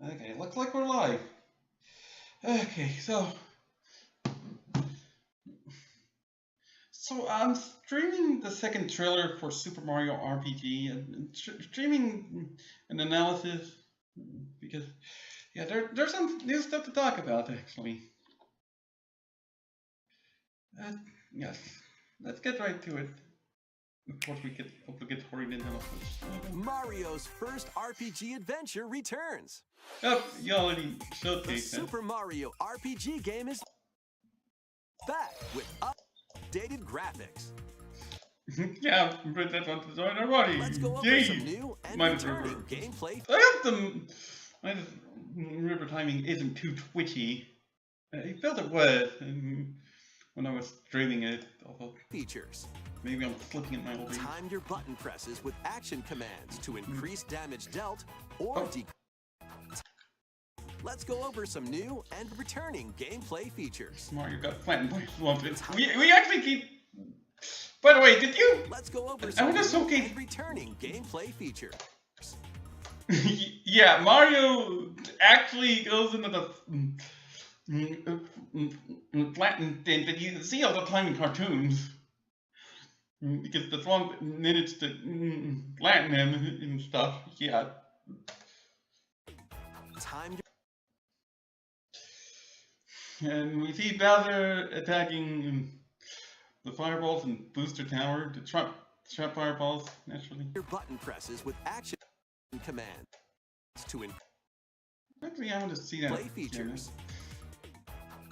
Okay, looks like we're live. Okay, so I'm streaming the second trailer for Super Mario RPG and streaming an analysis because yeah, there's some new stuff to talk about actually. Uh, yes, let's get right to it. Of course, we get obligatory Nintendo Switch. Mario's first RPG adventure returns. Oh, you already The showcased it. Super Mario RPG game is back with updated graphics. Yeah, but that one to join already. Let's go over some new and returning gameplay. I have them. My river timing isn't too twitchy. I felt it was when I was streaming it. Although features. maybe I'm slipping in my whole thing. Time your button presses with action commands to increase damage dealt or decrease. Let's go over some new and returning gameplay features. Mario got flattened by slumped. We actually keep. By the way, did you? Let's go over I some want to new showcase. and returning gameplay features. Yeah, Mario actually goes into the flattened thing that you see all the time in cartoons. Because the swamp managed to flatten him and stuff. Yeah. Time. And we see Bowser attacking the fireballs and Booster Tower, the trap fireballs, naturally. Your button presses with action commands to Actually, I want to see that. play features.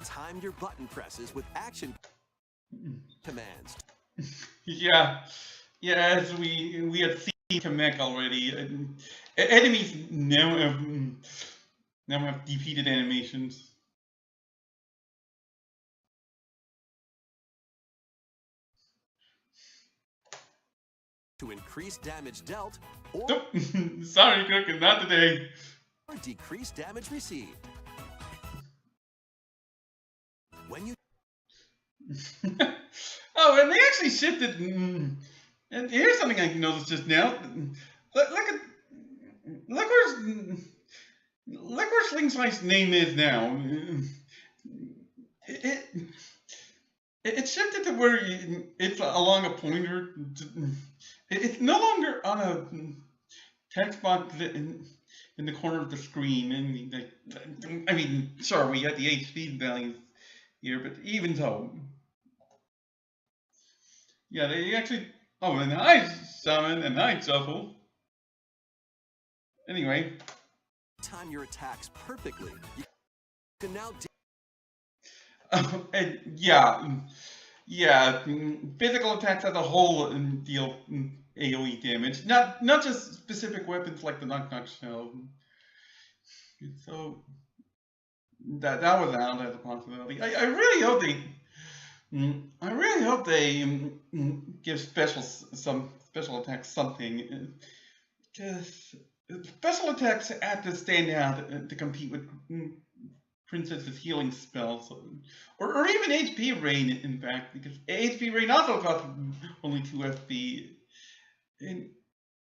Time your button presses with action commands. Yeah, as we had seen Kamek already. Enemies now have defeated animations. To increase damage dealt or Sorry, Crooked, not today. decrease damage received. When you Oh, and they actually shifted. And here's something I noticed just now. Look where Sling Slice's name is now. It shifted to where it's along a pointer. It's no longer on a text box in the corner of the screen. And I mean, sure, we had the HP values here, but even so, yeah, they actually. Oh, and I summon and I shuffle. Anyway. time your attacks perfectly, you can now. And yeah, physical attacks as a whole deal AoE damage, not just specific weapons like the knock shell. So that was out as a possibility. I really hope they give some special attacks something, because special attacks have to stand out to compete with Princess's healing spells, or even HP Rain, in fact, because HP Rain also costs only 2 FP. And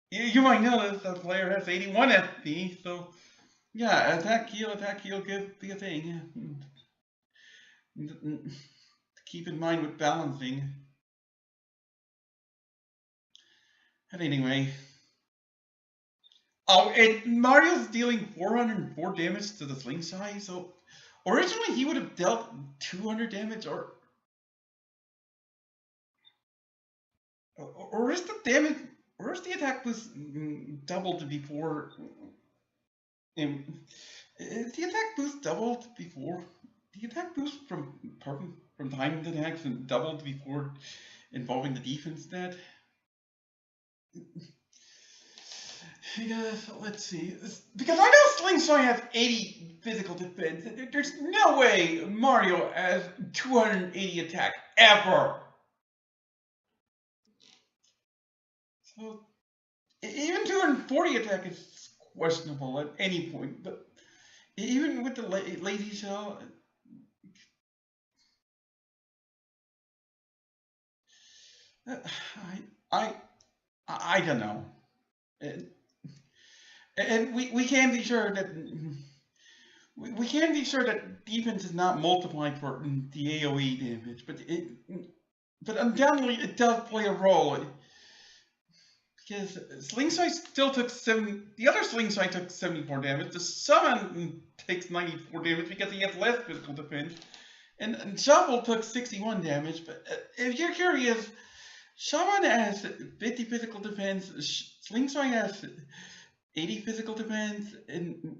you might notice the player has 81 FP, so yeah, attack heal could be a thing to keep in mind with balancing. And anyway. Oh, and Mario's dealing 404 damage to the slingshot, so originally he would have dealt 200 damage, or is the damage, or is the attack boost doubled before? Is the attack boost doubled before? The attack boost from timed attacks and doubled before involving the defense stat? Because, let's see, because I know Slingshot has 80 physical defense. There's no way Mario has 280 attack ever. So even 240 attack is questionable at any point. But even with the lazy shell, I don't know. And we can be sure that we can be sure that defense is not multiplied for the AOE damage, but undoubtedly it does play a role. Because Slingshot still took 7. The other Slingshot took 74 damage. The Summon takes 94 damage because he has less physical defense. And Shuffle took 61 damage. But if you're curious, Shaman has 50 physical defense. Slingshot has 80 physical defense. And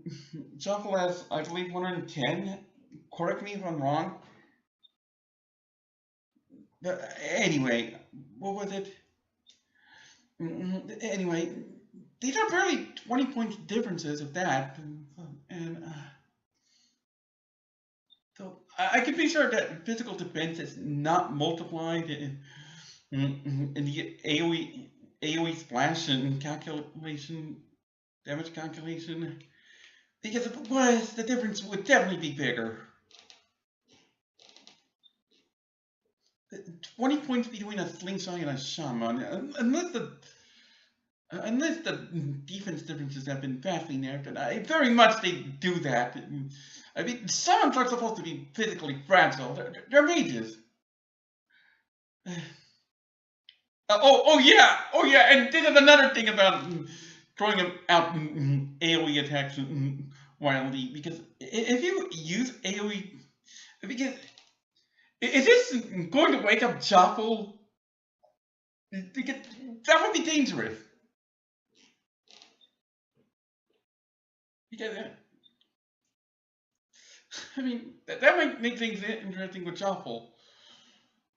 Shuffle has, I believe, 110. Correct me if I'm wrong. But anyway, what was it? Anyway, these are barely 20 points differences of that, and so I can be sure that physical defense is not multiplied in the AOE splash and calculation, damage calculation, because if it was, the difference would definitely be bigger. 20 points between a Slingshot and a Shaman, unless the defense differences have been vastly narrowed, and I very much they do that. I mean, Shamans are supposed to be physically fragile. They're mages. Oh yeah, and this is another thing about throwing out AOE attacks wildly, because if you use AOE, because is this going to wake up Joffle? Because that would be dangerous. Because, I mean, that might make things interesting with Joffle.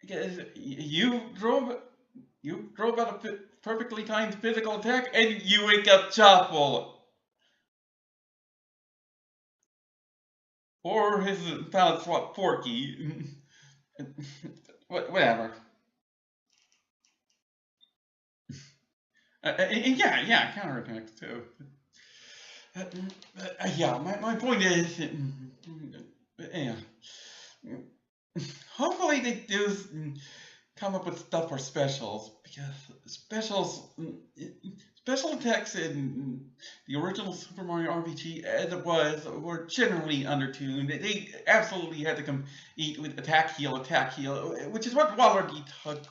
Because you drove out a perfectly timed physical attack and you wake up Joffle. Or his palette swap Forky. Whatever. Yeah, counterattacks too. Yeah, my point is, yeah. Hopefully they do come up with stuff for specials, because special attacks in the original Super Mario RPG, as it was, were generally undertuned. They absolutely had to compete with attack heal, which is what Waluigi took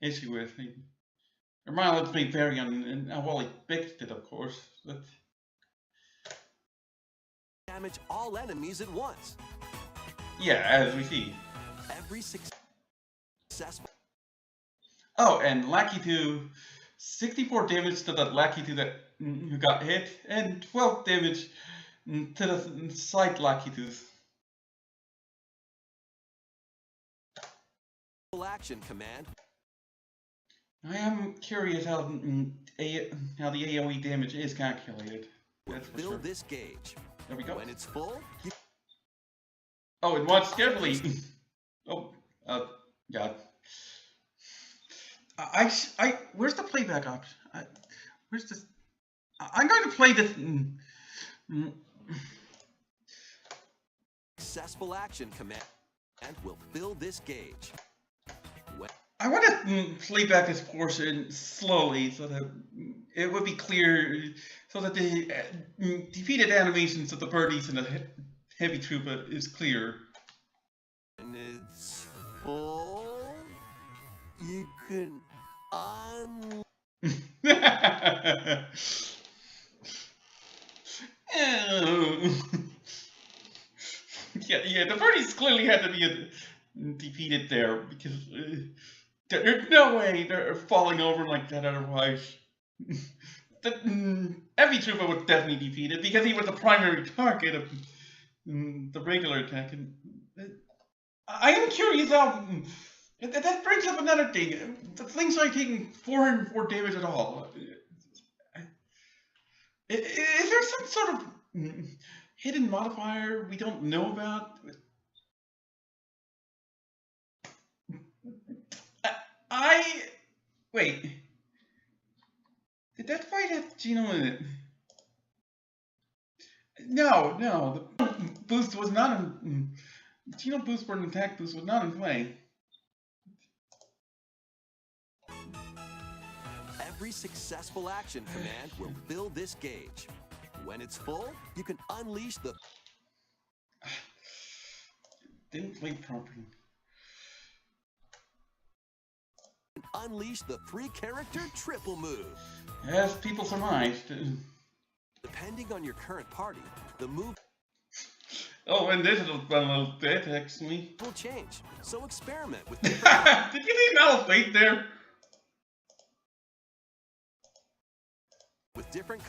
issue with. Their mileage may vary on how well he fixed it, of course, but Damage all enemies at once. yeah, as we see. Every successful. Oh, and Lakitu, 64 damage to the Lakitu that who got hit, and 12 damage to the side Lakitus. Action command. I am curious how the AOE damage is calculated. That's for Build sure. this gauge. There we go. When it's full, Oh, and watch carefully. Oh, God. Where's the playback option? Where's this? I'm going to play this. Successful action command will fill this gauge. I want to play back this portion slowly so that it would be clear, so that the defeated animations of the birdies and the heavy trooper is clear. When it's full, you can Yeah, the birdies clearly had to be defeated there, because there's no way they're falling over like that otherwise. The heavy trooper was definitely defeated because he was the primary target of the regular attack. And I am curious how that brings up another thing. The Slingshot taking 404 damage at all. Is there some sort of hidden modifier we don't know about? Wait. Did that fight have Geno in it? No. The boost was not in. Geno boost for an attack boost was not in play. Every successful action command will build this gauge. When it's full, you can unleash the... Didn't play properly. Unleash the 3-character triple move. As people surmised. Depending on your current party, the move Oh, and this is a fun little bit, actually. will change. So experiment with Did you see Mel's face there? different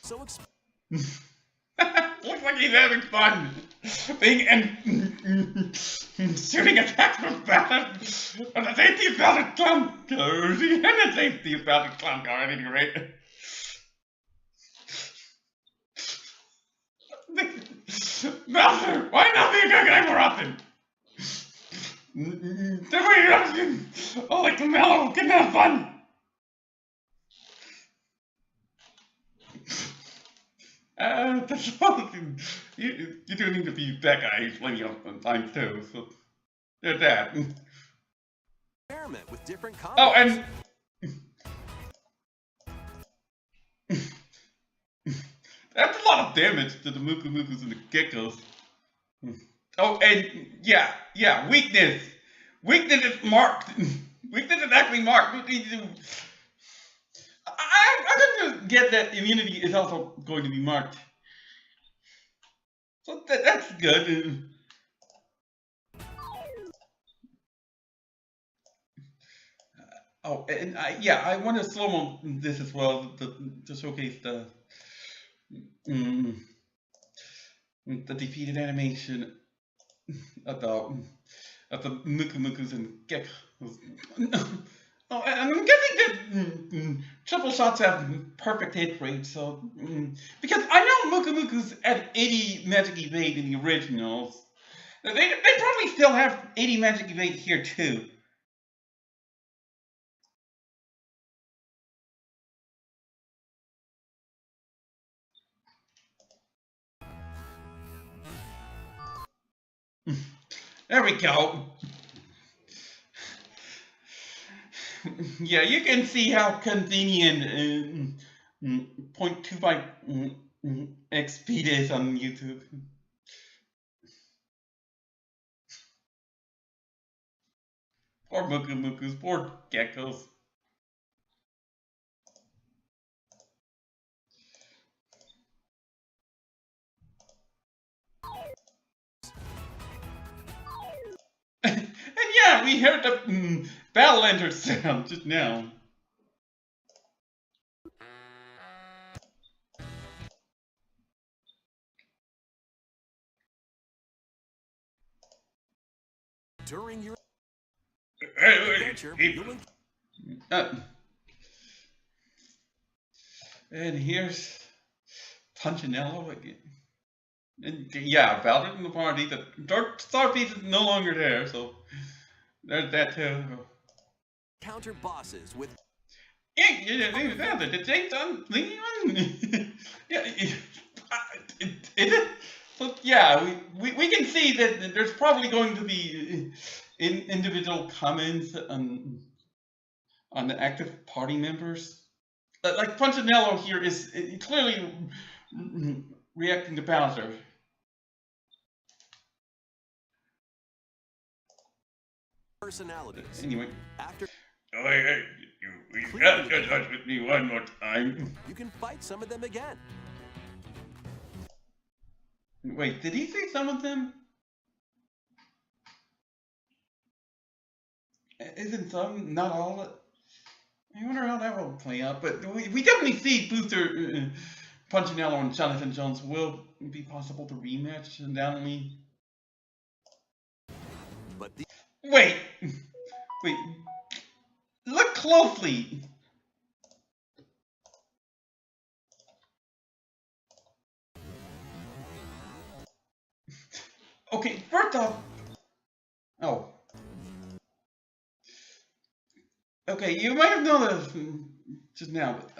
so Looks like he's having fun. Being and shooting attacks from balance. And the safety of Balance Clown cars. And the safety of Balance Clown car at any rate. Bowser, why not be a good guy more often? Oh, like Mellow, can have fun. That's all. You do need to be that guy plenty of times too, so there's that. experiment with different combos. Oh, and that's a lot of damage to the Muku Mukus and the Geckos. Oh, and yeah, weakness. Weakness is marked. Weakness is actually marked. I didn't get that immunity is also going to be marked. So that's good. Oh, and I want to slow-mo this as well to showcase the defeated animation of the Muku Mukus and Geckos. Oh, and I'm guessing that triple shots have perfect hit rate, so because I know Muku Mukus had 80 magic evade in the originals. They probably still have 80 magic evade here too. There we go. Yeah, you can see how convenient 0.25 X speed is on YouTube. Poor Muku Mukus, poor Geckos. And yeah, we heard the Battle Ender sound just now. During your adventure, and here's Punchinello again. And yeah, Bowser in the party. The Dark Star piece is no longer there, so there's that too. Counter bosses with. Yeah, the James on yeah, is it? So yeah, we can see that there's probably going to be individual comments on the active party members. Like Punchinello here is clearly reacting to Bowser. Personalities. Anyway, After hey, you got to touch with me one more time. you can fight some of them again. Wait, did he say some of them? Isn't some, not all? I wonder how that will play out. But we definitely see Booster, Punchinello, and Jonathan Jones will be possible to rematch undoubtedly. But the Wait, look closely. Okay, first off, oh. Okay, you might have known this just now, but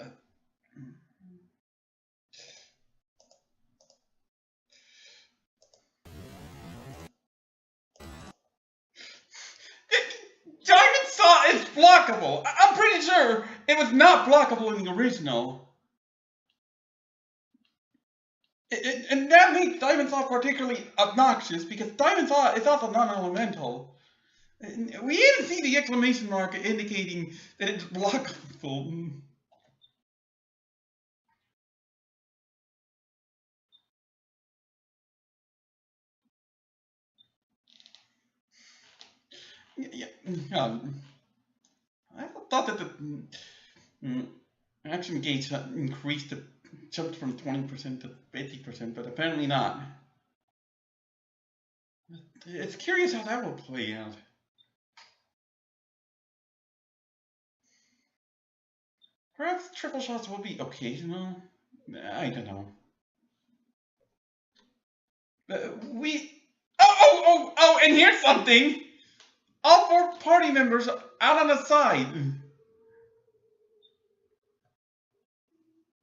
Diamond Saw is blockable. I'm pretty sure it was not blockable in the original. And that makes Diamondsaw particularly obnoxious because Diamondsaw is also non-elemental. We even see the exclamation mark indicating that it's blockable. Yeah, I thought that the action gauge increased, jumped from 20% to 50%, but apparently not. It's curious how that will play out. Perhaps triple shots will be occasional. I don't know. And here's something. All 4 party members out on the side.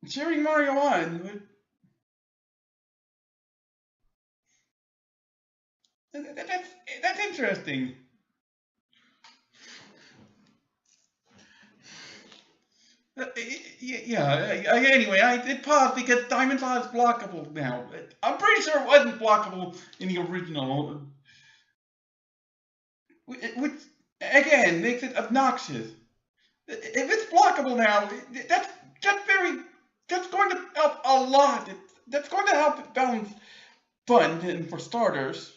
Cheering Mario on. That's interesting. Anyway, I did pause because Diamondsaw is blockable now. I'm pretty sure it wasn't blockable in the original. Which, again, makes it obnoxious. If it's blockable now, that's going to help a lot. That's going to help balance fun, for starters.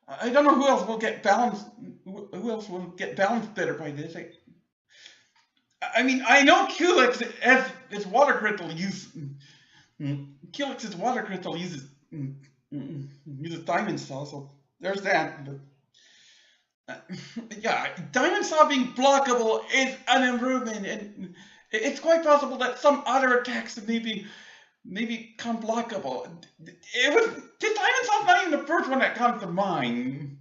I don't know who else will get balanced. Who else will get balanced better by this? I mean, I know Culex has its water crystal use. Culex's water crystal uses Diamondsaw, so there's that. But, yeah, Diamondsaw being blockable is an improvement, and it's quite possible that some other attacks maybe become blockable. This Diamondsaw not even the first one that comes to mind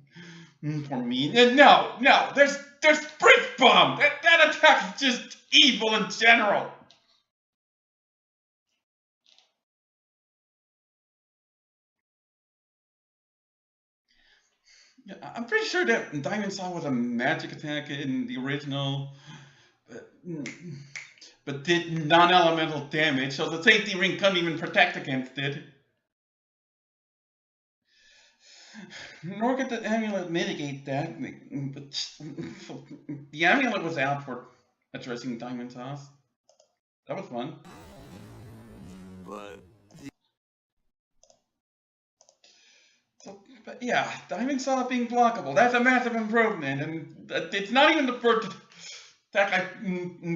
for me. No, there's Spritz Bomb. That attack is just evil in general. Yeah, I'm pretty sure that Diamondsaw was a magic attack in the original, but did non-elemental damage, so the safety ring couldn't even protect against it. Nor could the amulet mitigate that, but the amulet was out for addressing Diamondsaw. That was fun. But yeah, Diamondsaw being blockable, that's a massive improvement, and it's not even the first attack I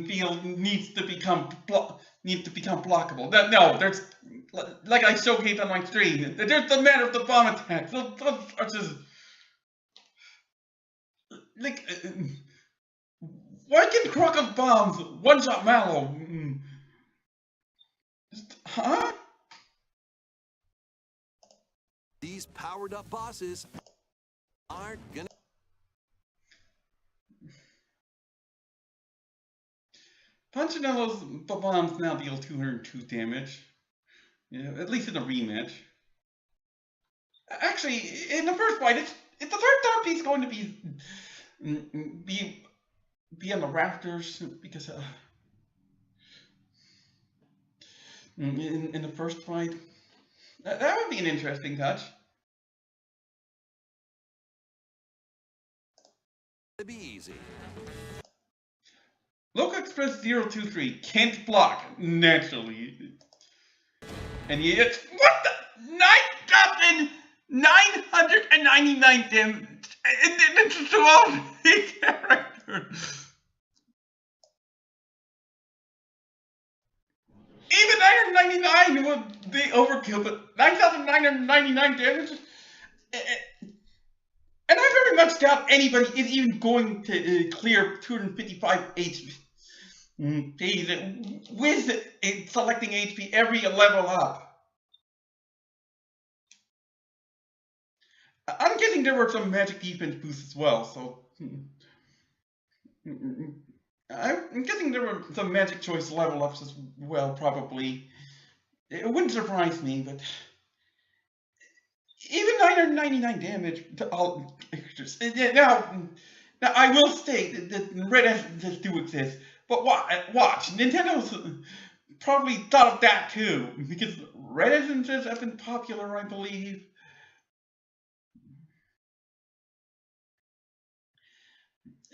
feel needs to become blockable. No, there's, like I showcased on my stream, there's the matter of the bomb attacks. Those are just, like, why can Crocus bombs one-shot Mallow? Huh? These powered up bosses aren't gonna. Punchinello's bombs now deal 202 damage. Yeah, at least in a rematch. Actually, in the first fight, it's the third top piece going to be on the rafters because in the first fight. That would be an interesting touch. It'd be easy. Local Express 023 can't block naturally. And yet, what the? 9,999 damage! It's a 12 character! Even 999 would be overkill, but 9,999 damage? And I very much doubt anybody is even going to clear 255 HP with selecting HP every level up. I'm guessing there were some magic defense boosts as well, so I'm guessing there were some magic choice level ups as well, probably. It wouldn't surprise me, but even 999 damage to all extras. Now I will state that red S's do exist, but watch. Nintendo's probably thought of that too, because reticences have been popular, I believe.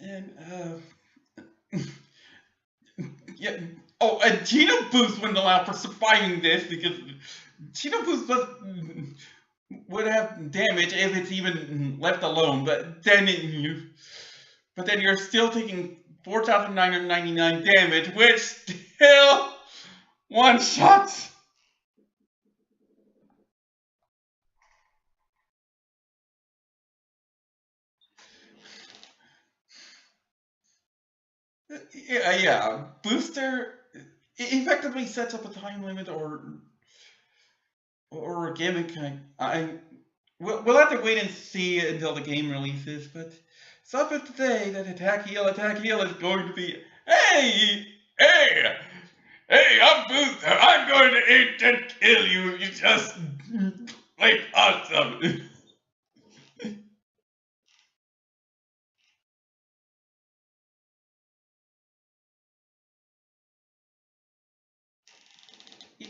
And yeah. Oh, and Geno Boost wouldn't allow for surviving this because Geno Boost would have damage if it's even left alone. But then you're still taking 4,999 damage, which still one shots. Yeah. Booster effectively sets up a time limit or a gimmick. We'll have to wait and see until the game releases. But suffice to say that attack heal is going to be hey, I'm Booster. I'm going to instant kill you. You just like awesome.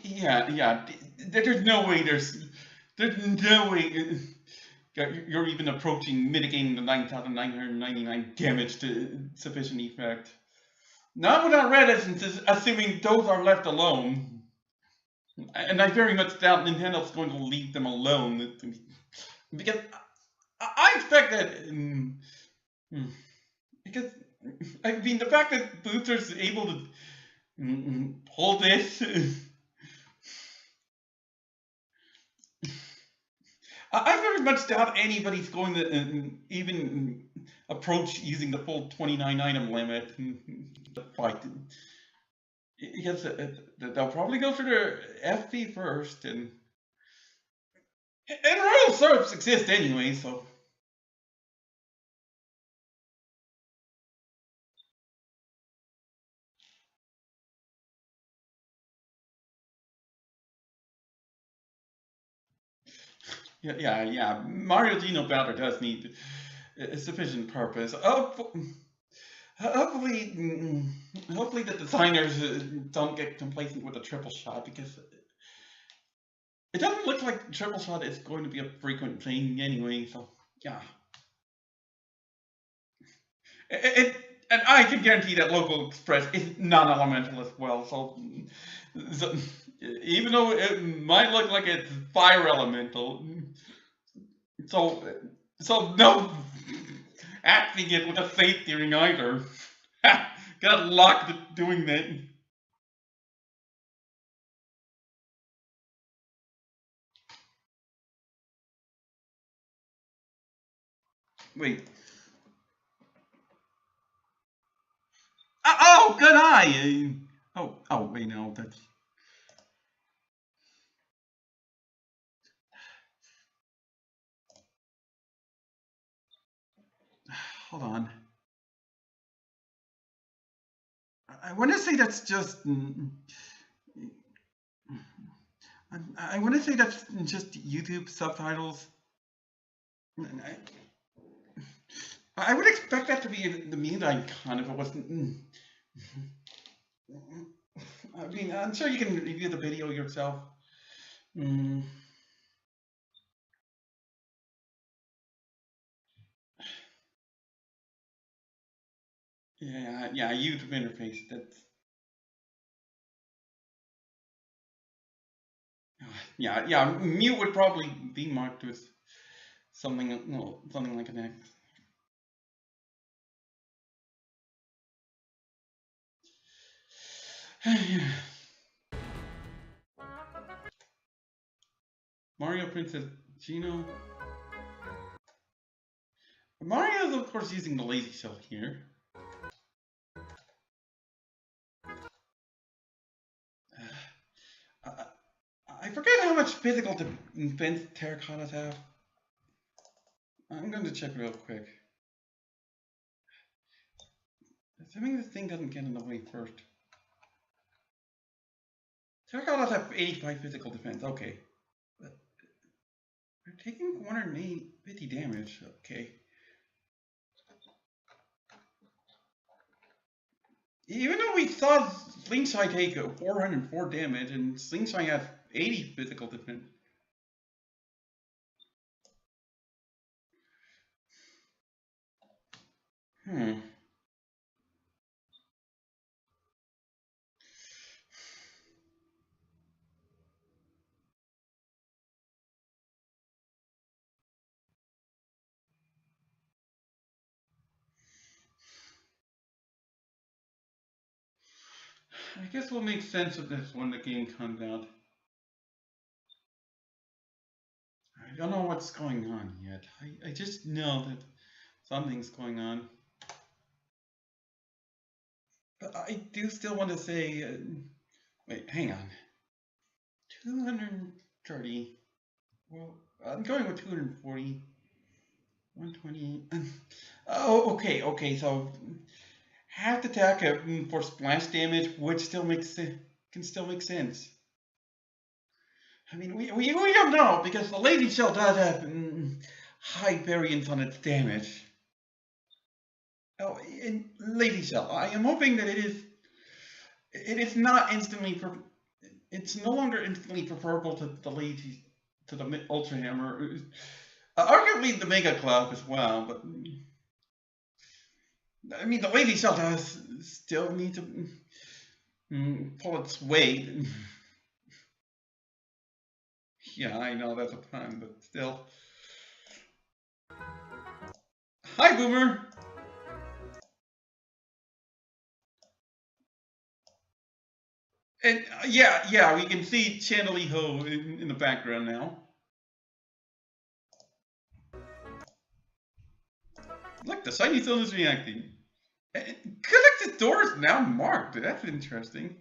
Yeah. There's no way. There's no way you're even approaching mitigating the 9,999 damage to sufficient effect. Not without reticences, assuming those are left alone. And I very much doubt Nintendo's going to leave them alone. Because I expect that. Because, I mean, the fact that Booster's able to pull this. I very much doubt anybody's going to even approach using the full 29 item limit to fight. Because they'll probably go for their FP first, and Royal Syrups exist anyway, so. Yeah. Mario Geno Bowser does need a sufficient purpose. Hopefully the designers don't get complacent with a triple shot, because it doesn't look like triple shot is going to be a frequent thing anyway. So yeah, and I can guarantee that Local Express is non-elemental as well. So even though it might look like it's fire elemental, so no acting it with a safety ring either. Got locked doing that. Wait. Oh, good eye. Oh, wait, no, that's. Hold on. I want to say that's just. I want to say that's just YouTube subtitles. I would expect that to be the mute icon if it wasn't. I mean, I'm sure you can review the video yourself. Yeah, YouTube interface. That's. Yeah. Mute would probably be marked with something like an X. Mario Princess Geno. Mario is of course using the lazy shell here. I forget how much physical defense terracottas have. I'm going to check real quick. Assuming this thing doesn't get in the way first. Terracottas have 85 physical defense, okay. But they're taking 150 damage, okay. Even though we saw Slingshot take 404 damage and Slingshot has 80 physical defense. Hmm. I guess we'll make sense of this when the game comes out. I don't know what's going on yet. I just know that something's going on. But I do still want to say, wait, hang on. 230. Well, I'm going with 240. 120. Oh, okay. So half attack for splash damage would still can still make sense. I mean, we don't know because the Lady Shell does have high variance on its damage. Oh, in Lady Shell, I am hoping that it is not instantly. It's no longer instantly preferable to the Ultra Hammer. Arguably the Mega Club as well, but I mean the Lady Shell does still need to pull its weight. Yeah, I know that's a pun, but still. Hi, Boomer. And yeah, we can see Channelie Ho in the background now. Look, the shiny zone is reacting. Connected door is now marked. That's interesting.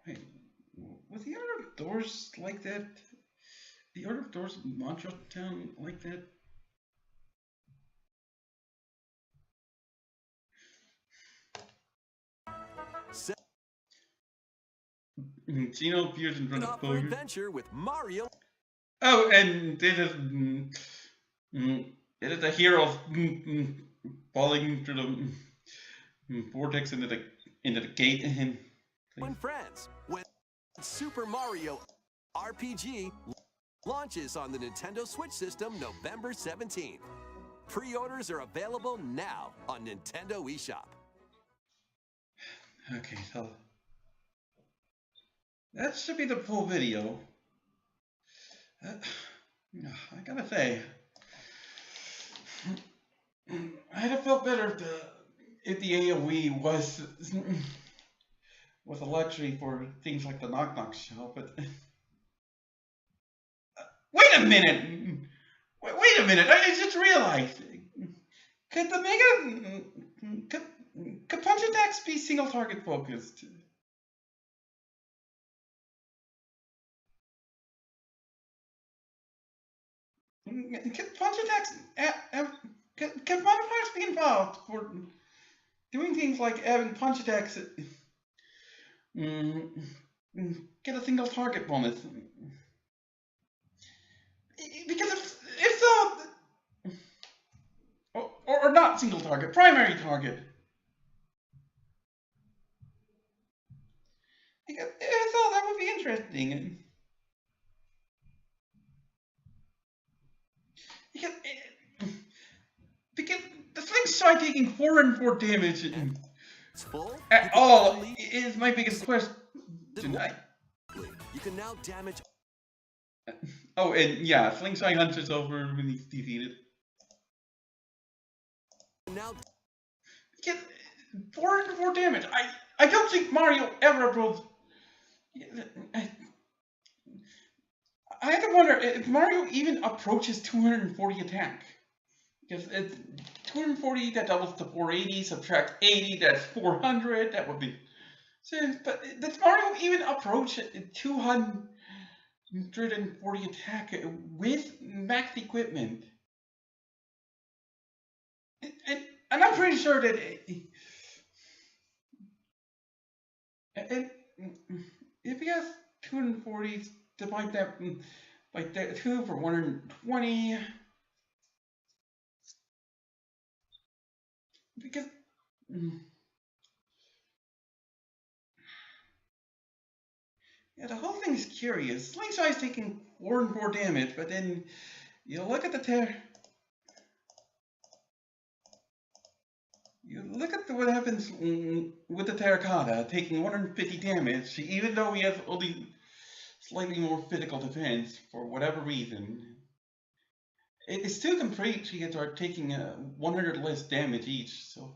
Wait, was the Order of Doors like that? The Order of Doors in Montreal Town like that? Gino appears in front of for adventure with Mario. Oh, and it is a hero falling through the vortex into the gate. When friends, when Super Mario RPG launches on the Nintendo Switch system November 17th. Pre-orders are available now on Nintendo eShop. Okay, so that should be the full video. I gotta say, I'd have felt better if the AoE was a luxury for things like the Knock Knock show, but wait a minute! Wait a minute! I just realized. Could the Mega could punch attacks be single target focused? Can punch attacks can punch attacks be involved for doing things like having punch attacks get a single target bonus? Because if so, or not single target, primary target. Because if so, that would be interesting. Because the thing's try taking 404 damage at all is my biggest question tonight. You can now damage. Oh, and yeah, Slingshot Hunter's over when he's defeated. Now, get 404 damage. I don't think Mario ever approached. I have to wonder if Mario even approaches 240 attack. Because it's 240, that doubles to 480, subtract 80, that's 400, that would be... But does Mario even approach 240 attack with max equipment? And I'm pretty sure that... And if he has 240, divide that by 2 for 120... Because Yeah, the whole thing is curious. Slingshot's taking 4 and 4 damage, but then you look at what happens with the Terracotta, taking 150 damage, even though he has only slightly more physical defense for whatever reason. It's two compatriots are taking 100 less damage each, so.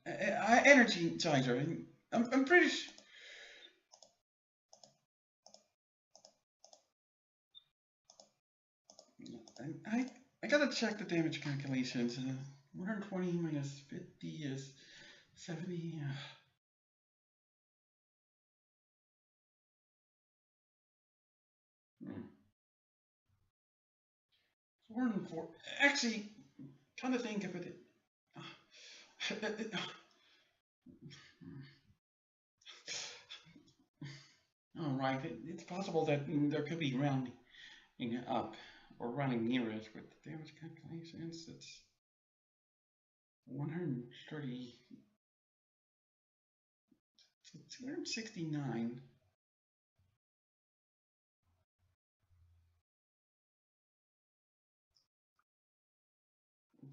Energizer. I'm pretty sure. I gotta check the damage calculations. 120 minus 50 is 70. 4 and 4. Actually, kind of think of it. All right, it's possible that there could be rounding up or running near it with the damage calculations. It's 130. So 269.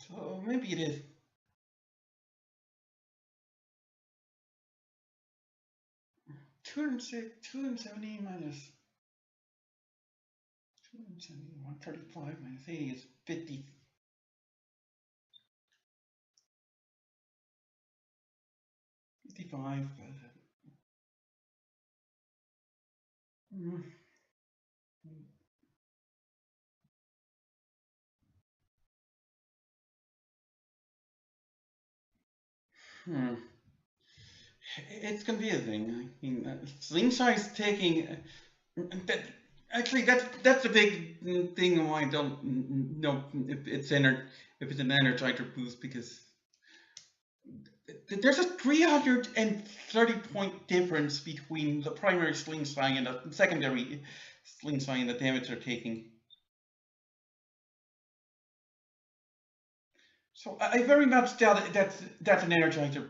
So maybe it is. 270 minus 270, 135 minus 80 is 50. 55. It's confusing. I mean, Slingshot is taking that. Actually, that's a big thing why I don't know if it's an Energizer boost, because there's a 330 point difference between the primary Slingshot and the secondary Slingshot and the damage they're taking. So I very much doubt that's an Energizer.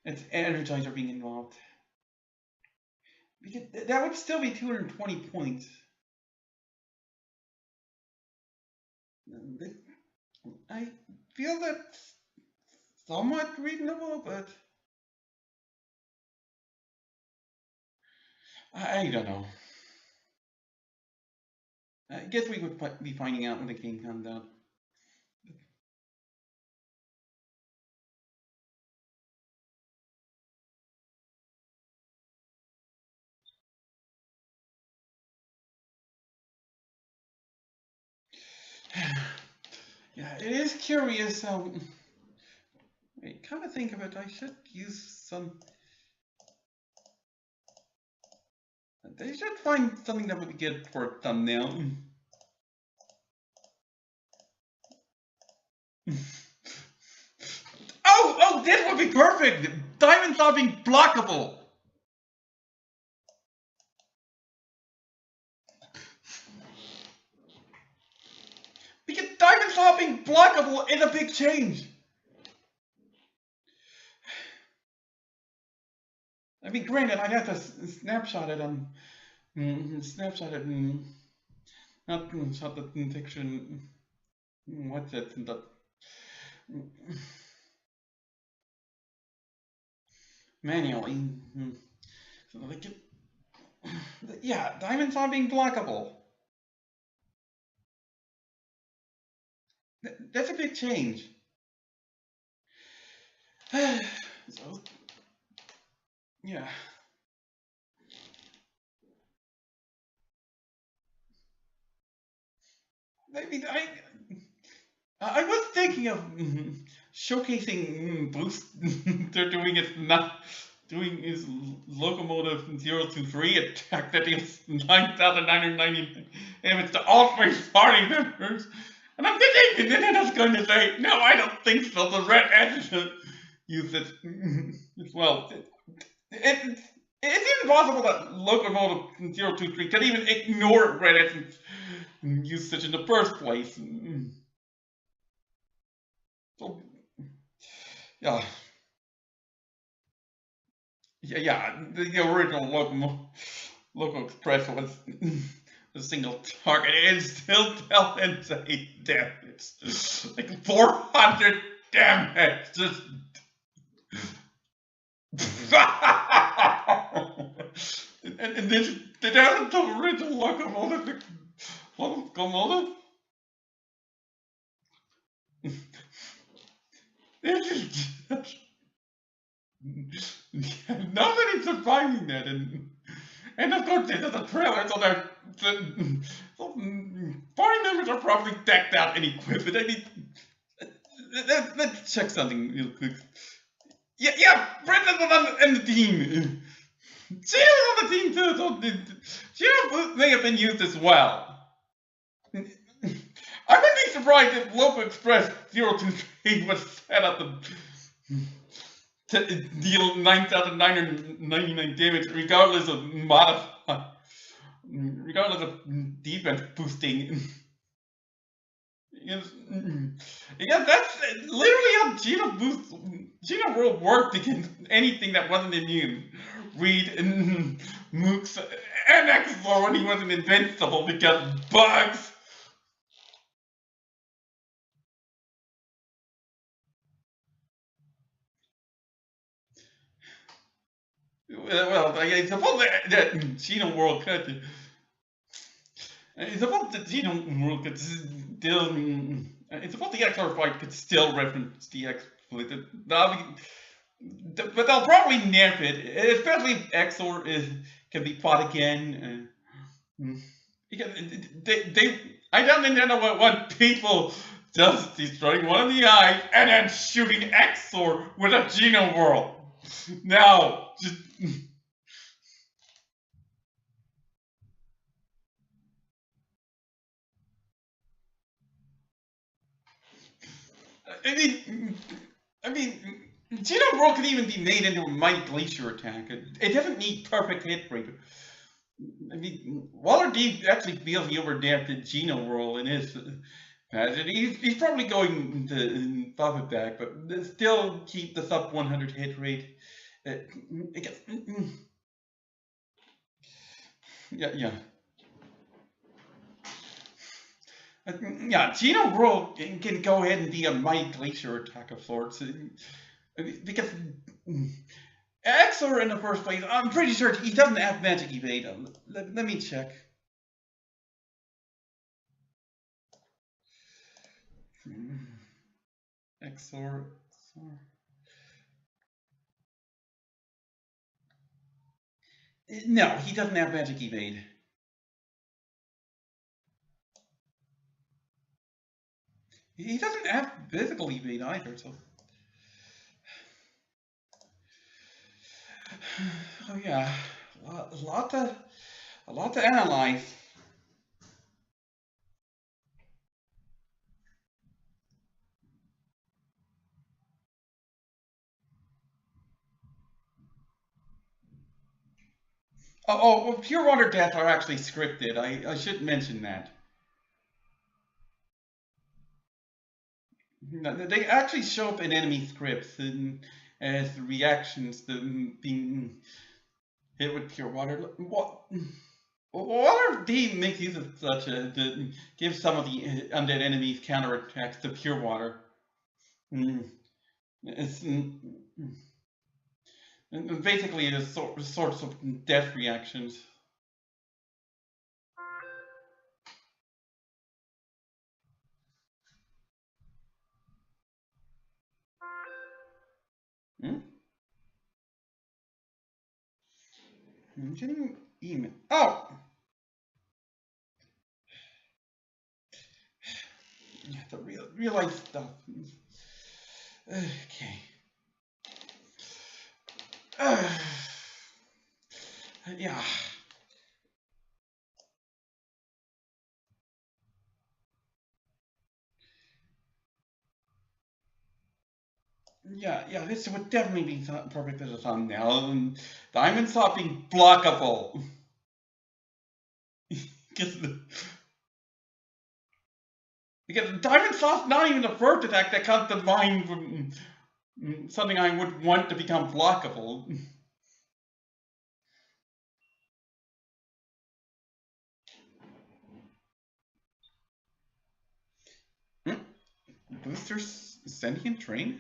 It's Energizer being involved. Because that would still be 220 points. I feel that's somewhat reasonable, but I don't know. I guess we would be finding out when the game comes out. Yeah, it is curious. Wait, come to think of it, I should use some. They should find something that would be good for a thumbnail. Oh, this would be perfect! Diamond Claw being blockable! Because Diamond Claw being blockable is a big change! I mean, granted, I'd have to snapshot it not shot the fiction. What's it? Manually. So they get, yeah, Diamond Claw being blockable. That's a big change. So, yeah. Maybe I was thinking of showcasing Boost. They're doing his locomotive 023 attack that deals 9,990 damage to all 3 party members. And I'm thinking, and then I was going to say, no, I don't think so. The Red Edge use it as well. It's even possible that locomotive 023 can even ignore Red Edge usage in the first place. So, yeah. Yeah, the original Local Express was a single target and still dealt insane damage. Like 400 damage. Just. and then the original locomotive. Nobody's surviving that, and of course this is a trailer, so party members are probably decked out and equipped. I mean, let's check something real quick. Yeah, Brendan's on the team. Gino's on the team too, so Gino may have been used as well. I wouldn't be surprised if Local Express 023 was set up to deal 9,999 damage regardless of defense boosting. Yeah, that's literally how Gino World worked against anything that wasn't immune. Reed and Mooks and Exor when he wasn't invincible because bugs. Well, I suppose that Gino World could. I suppose the Gino World could still. I suppose the XR fight could still reference the exploit. But they'll probably nerf it, especially if XOR can be fought again. Because I don't Nintendo want people just destroying one of the eyes and then shooting XOR with a Gino World. No, just. I mean, Gino World could even be made into a Mighty Glacier attack. It doesn't need perfect hit rate. I mean, Waller D actually feels he overadapted Gino World in his pageant. He's probably going to buff it back, but still keep the sub 100 hit rate. Yeah. Yeah, Gino World can go ahead and be a Mighty Glacier attack of sorts. Because Exor in the first place, I'm pretty sure he doesn't have magic evade. Let me check. Exor. No, he doesn't have magic evade. He doesn't have physical evade either, so. Oh yeah, a lot to analyze. Well, Pure Water deaths are actually scripted. I should mention that. They actually show up in enemy scripts and as reactions to being hit with Pure Water. Water D makes use of such to give some of the undead enemies counterattacks to Pure Water. It's basically it is sorts of death reactions. I'm getting email. Oh! Yeah, the real life stuff. Okay. Yeah. Yeah, this would definitely be perfect as a thumbnail. And Diamond Swap being blockable. Because Diamond Sauce not even the first attack that comes to mind from something I would want to become blockable. Booster Sentient Train?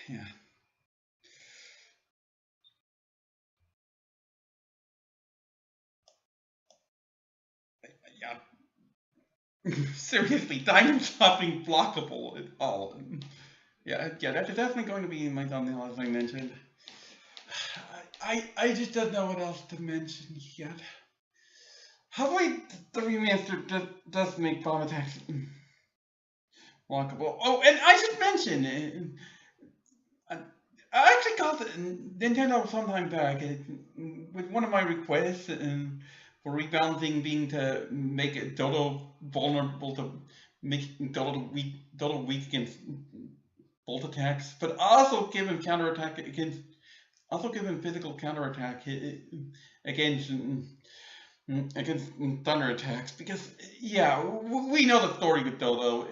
Yeah. Yeah. Seriously, Diamond Shopping blockable at all. Yeah, that's definitely going to be in my thumbnail, as I mentioned. I just don't know what else to mention yet. Hopefully, the remaster does make bomb attacks blockable. Oh, and I should mention, I actually called Nintendo sometime back with one of my requests for rebalancing being to make Dodo vulnerable to make Dodo weak against bolt attacks, but also give him counterattack against, also give him physical counterattack against against thunder attacks. Because yeah, we know the story with Dodo.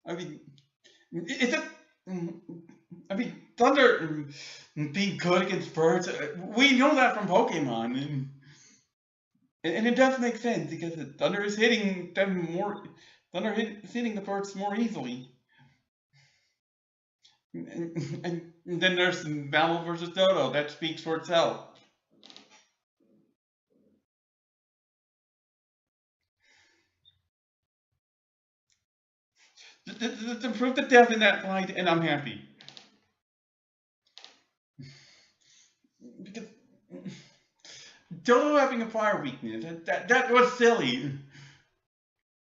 I mean, is it? I mean, Thunder being good against birds, we know that from Pokemon. And it does make sense because Thunder is hitting them more. Thunder is hitting the birds more easily. And then there's Battle versus Dodo. That speaks for itself. To prove the death in that fight, and I'm happy. Because Dodo having a fire weakness, that was silly.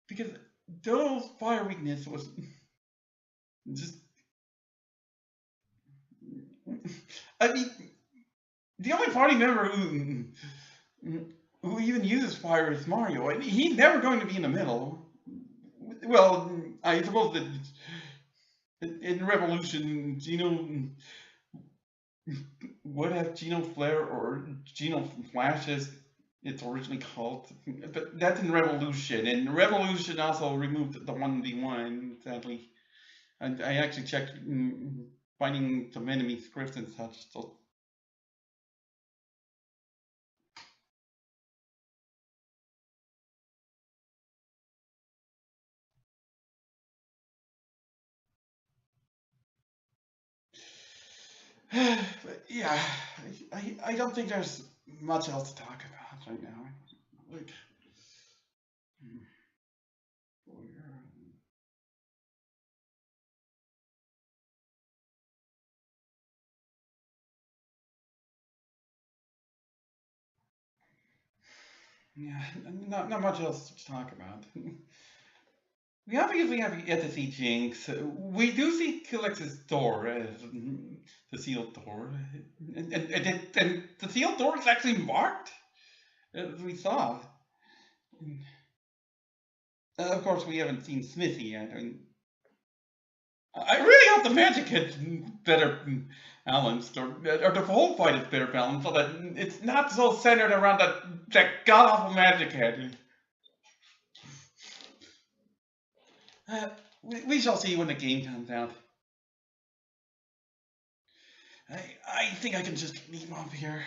Because Dodo's fire weakness was just. I mean, the only party member who even uses fire is Mario, and he's never going to be in the middle. Well, I suppose that in Revolution, Geno would have Geno Flare or Geno Flash as it's originally called, but that's in Revolution, and Revolution also removed the 1v1, sadly. I actually checked finding some enemy scripts and such, so. But yeah, I don't think there's much else to talk about right now. Like, yeah, not much else to talk about. We obviously have yet to see Jinx. We do see Kilex's door as the sealed door, and the sealed door is actually marked, as we saw. Of course, we haven't seen Smithy yet. I really hope the magic gets better balanced, or the whole fight is better balanced, so that it's not so centered around that god awful magic head. We shall see when the game comes out. I think I can just leave him up here.